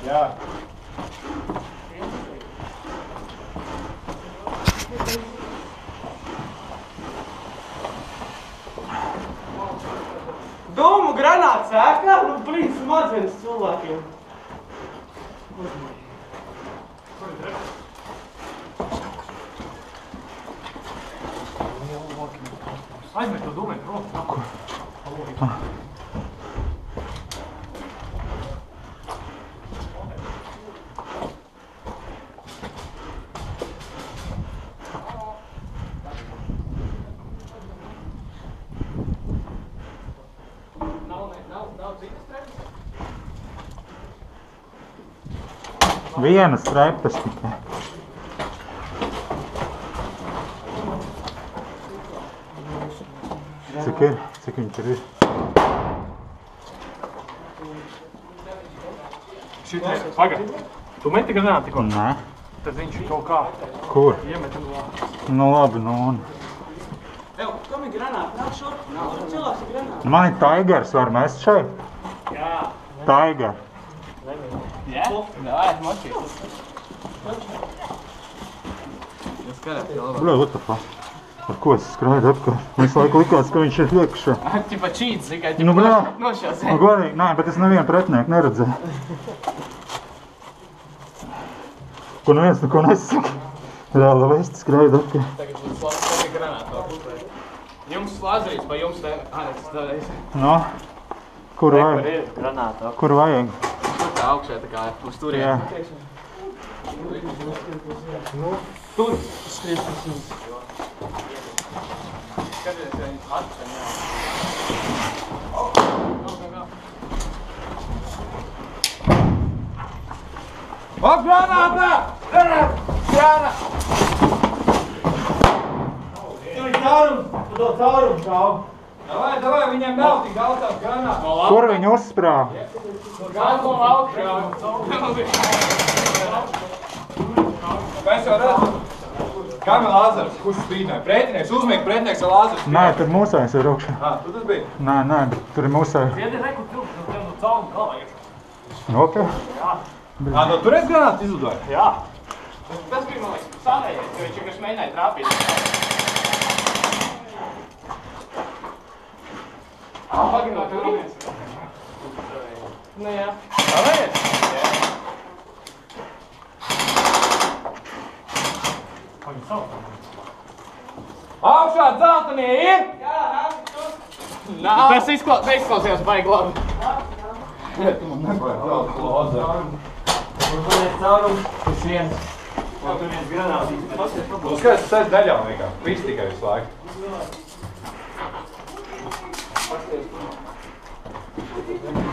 Jā. Dūmu granāts ēkā, nu blīd smadzenes cilvēkiem. Aizmet to dūmēt prom. Vienas trepas tikai. Cik ir? Cik viņi tur ir? Šitie, pagad. Tu meti granātu tikko? Nē. Tad viņš kaut kā Kur? iemeta no... Nu labi, nu un... Ev, kam ir granāti? Nāk šurp? Cilvēks ir granāti. Man ir Tigers, var mest šeit? Jā. Tiger. Jā? Davai, močī. Bļa, what the fuck? Ar ko es skraidu apkārt? Visu laiku likās, ka viņš ir iekšā. Tipa čīts, tikai Nu, bļa. nošās. Nu, godīgi, nē, bet es nevienu pretinieku neredzēju. Ko neviens neko nesaka. Reāli vesti skraidu apkārt. Tagad būs labi granāti vēl. Jums lazerīts vai jums te... No? Kur vajag? ir granāti? Kur vajag? Tur tā augšē tā kā uz turien. Jā. Tur skries pēc jums. Skaties, ja viņas atcen, jā. Ak, granātā! Granātā! Tur ir caurums, tu to caurumu šaubu. Davai, viņiem nav tik daudz tās granātas. Kur viņi uzsprāva? Gan no augšā. Mēs jau redzam. Kam ir lāzers? Kurš spīdināja? Pretinieks, uzmīgi pretinieks ar lāzeru. Nē, tur mūsējs ir rokšā. Tu tas bija? Nē, bet tur ir mūsēji. Viedi reku tilps, no tev no caurumu galvā iekšā. Ok. No tur es granātu izlidoju? Jā. Tas bija, man liekas, savējais, jo viņš vienkārši mēģināja trāpīt. Pagaid no turienes. Nu jā. Savējais? Jā. Augšā dzeltenie ir? Jā, nāk. Tas neizklausījās baigi labi. Tu man nevajag zelta lāzeru. Tur ir caurums, uz vienas. Tur viens granātīs. Tu skaties, tas ir daļām vienkār. Viss tikai visu laiku.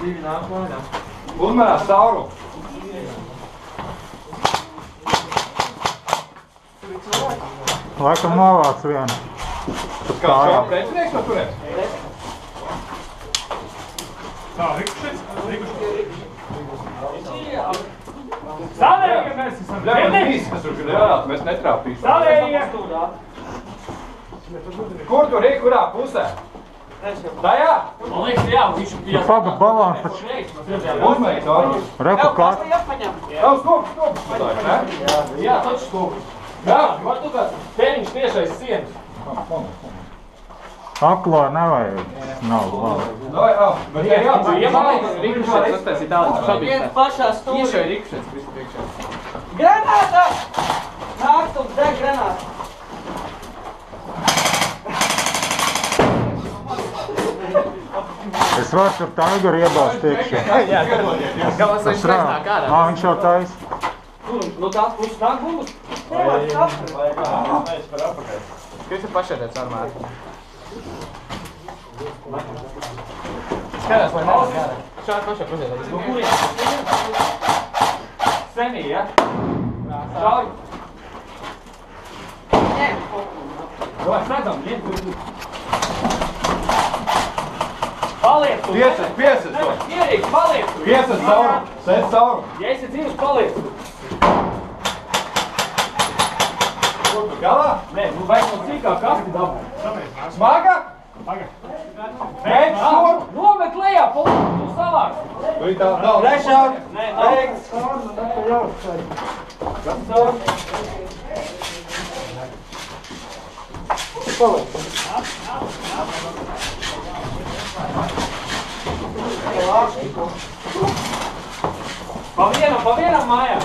Divi nāk mājā. Uzmanās caurumu. Laikam novāc vienu. Kā šā pretinieks no turienes? Tā, rikušies. Stāvējie mēs esam Bļa, man visi, kas tur granātu, mēs netrāpīsim. Stāvējie. Kur tur ir, kurā pusē? Tajā? Man liekas, jā, viņš Nu, paga balāns taču. Uzmanīgi caurumu. Reku kārt. Tavs stūpis patāji, ne? Jā, taču stūpis. Jā. Var tu kāds tēriņš tiešais sienas. Aklā nevajag. Nav labi. Davai, bet te jāatzīst. Iemalīgs rikušies, tas tās ir tāds šabīgs. Viens pašā stūri. Iešai rikušies, visu priekšā. Granāta! Nāk tu deg granāta. Es varu tur Tigeru iebāzt iekšā. Jā, galvas viņš nāk ārā. Viņš jau taisa. No tās puses nāk bumbas. Kas ir pašēdēts armāri? Skatās, lai nav gārā. Šādi pašā pusē. No kuriem? Senī, ja? Šādi. Nē, Vai, sēdam, iet. paliec tu. Piesas to. Ierīgs, paliec tu. Piesas caurumu. Sēd caurumu. Ja esi dzīvs, paliec tu. Galā? Nē, nu vajag no cīkā kasti dabūt. Smaga? Beidz šur! Nomet lejā, pulīt, tu savāc. Tur tā, nešaut! Beidz! Pa vienam mājā.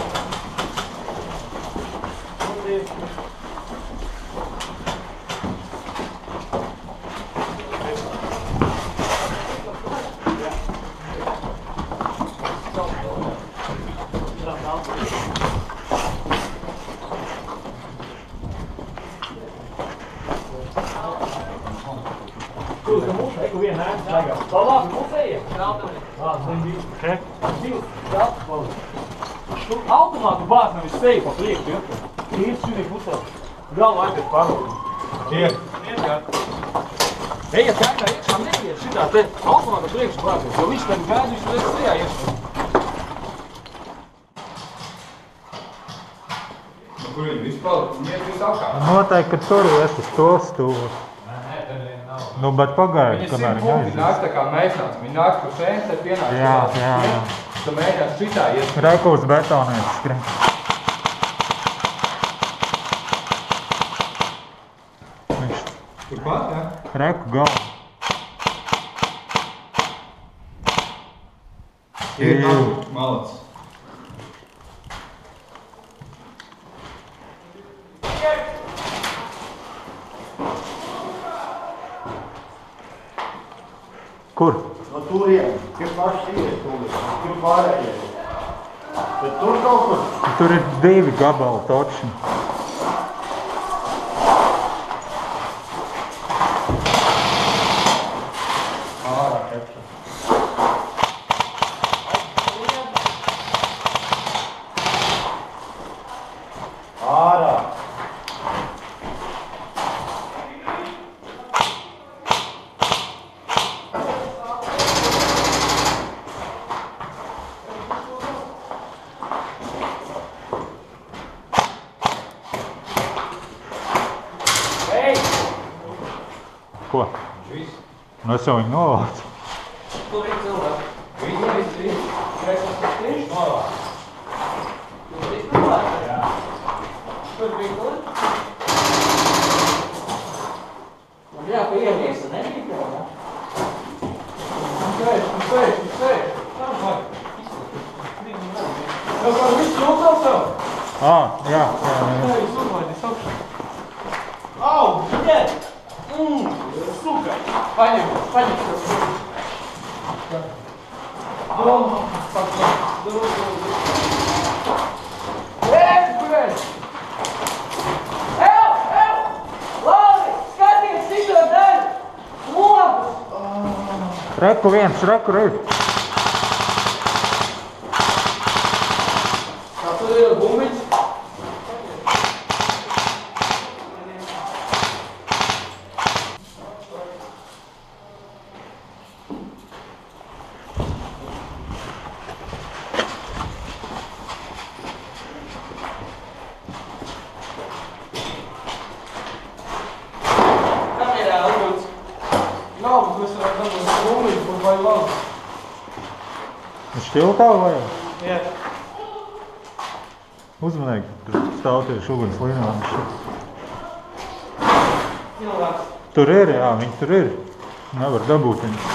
Automātu bāz nevis seju pa priekšu, ja? Īsti šī pusē. Galva aiziet pārlūdzu. Iet. Ejiet kērtā iekšā, neiet šitā te automātu priekšu bāzies, jo viņš tam gaida, viņš reiz sejā iekšā. Kur viņi vispār? Viņi iet visu apkārt. Noteikti, ka tur ies uz to stūri. Nu, bet pagaidi, Viņi kamēr viņi viņi aizies. nāks tā kā mēs nāc. Viņi nāks pa šeit, tad pienāks. Jā. Tu mēģinās šitā iet. Reku uz betonietes skrien. Viņš Turpat, jā? reku galvu. Ir malacis. Kur? No turien, ir paši ir tūlis, ir pārējie. Bet tur kaut kur. Tur ir 2 gabali točni. Ārā kepša. Ārā. Ko? Viss. Nu, es jau viņu novācu. Tur ir cilvēki. Viss. Viņš novāk. Tur ir cilvēki. Jā. Tur bija tur. Man jāpieliesa, nebija tev, jā? Sēž. Tev kā viss jūtās tev? Jā. Viss uzlaidīs augšā. Au, ģēt! Suka! Paņem to suku. Lauri, skaties šito daļu! Lopus! Reku viens, reku ir. Kā tur ir bumbiņš? Šķiltā vai? Jā. Uzmanīgi, tur stāv tieši ugans līnā. Cilvēks. Tur ir, jā, viņi tur ir. Nevar dabūt viņus.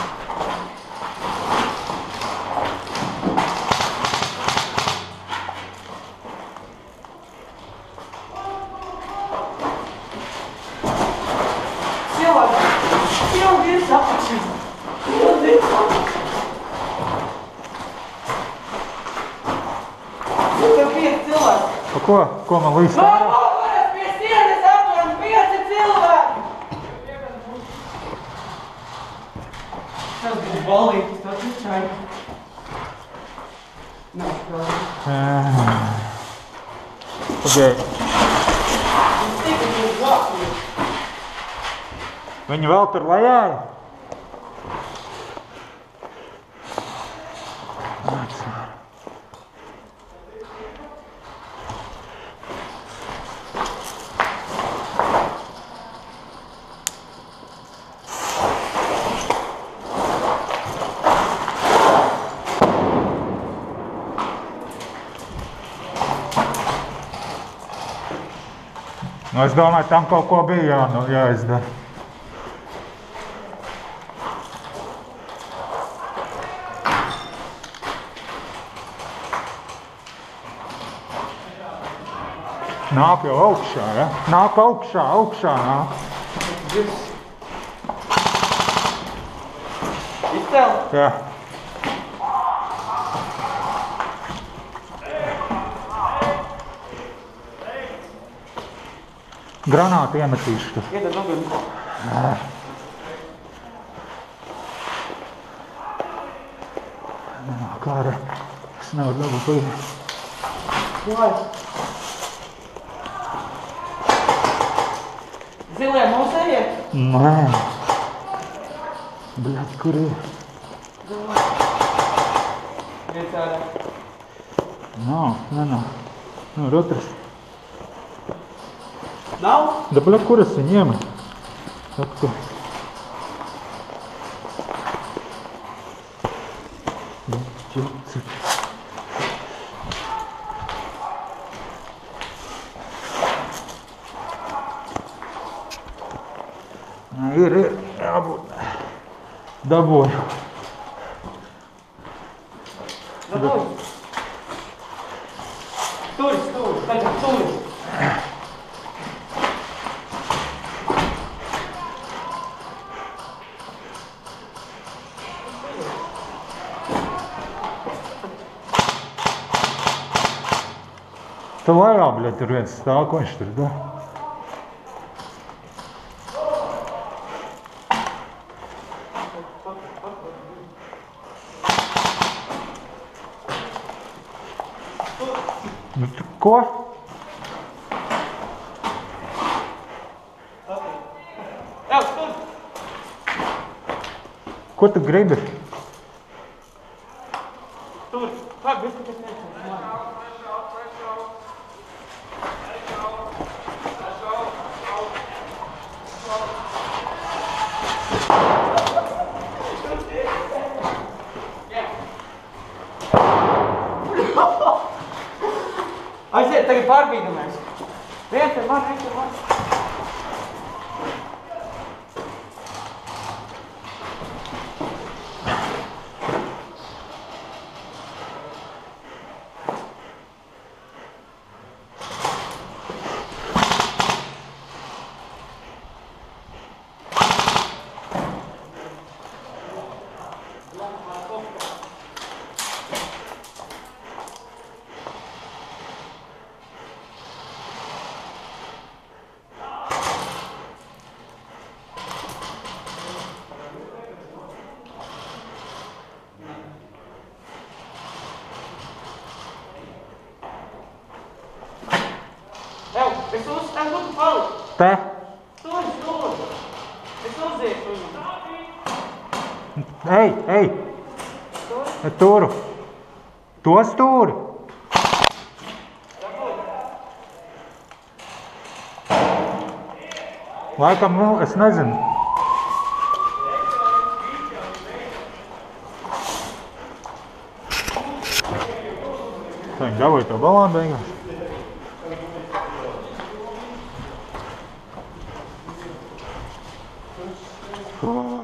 Cilvēks apakšā. Tur 5 cilvēki. Pa ko man līdz No tā? muguras pie sienas apturam 5 cilvēki. Tas bija balītis, tas ir čaļi. Nav skādi. Pagaid. Viņi vēl tur lejā? Nu, es domāju, tam kaut ko bija jāizdara. Nāk jau augšā, ja? Nāk augšā nāk. Izcēl? Jā. Granātu iemetīšu tu. Iedod nogurni. Nenāk ārā. Es nevaru dabūt līdzi. Lai. Zilie mūsējie? Nē. Bļaļ, kur ir? Iet ārā. Nav. Nu, ir otrs. Nav? Da, bļaļ, kur es viņu iemet? Saka. Ir, jābūt. Dabūju. Dabūju. Stūri, tagad stūri. Tu vairā, bļaļ, tur viens stāv, ko viņš tur dara? Nu, tu ko? Jā, stūri. Ko tu gribi? Stūri. Kā, visu, kas neicams. Aiziet, tagad pārbīdamies. Viens ar mani. Es būtu palikt. Te? Stūri. Es uzietu viņu. Ej! Turu. To stūri. Laikam, nu, es nezinu. Tā viņi dabūja to balānu beigās. Oh.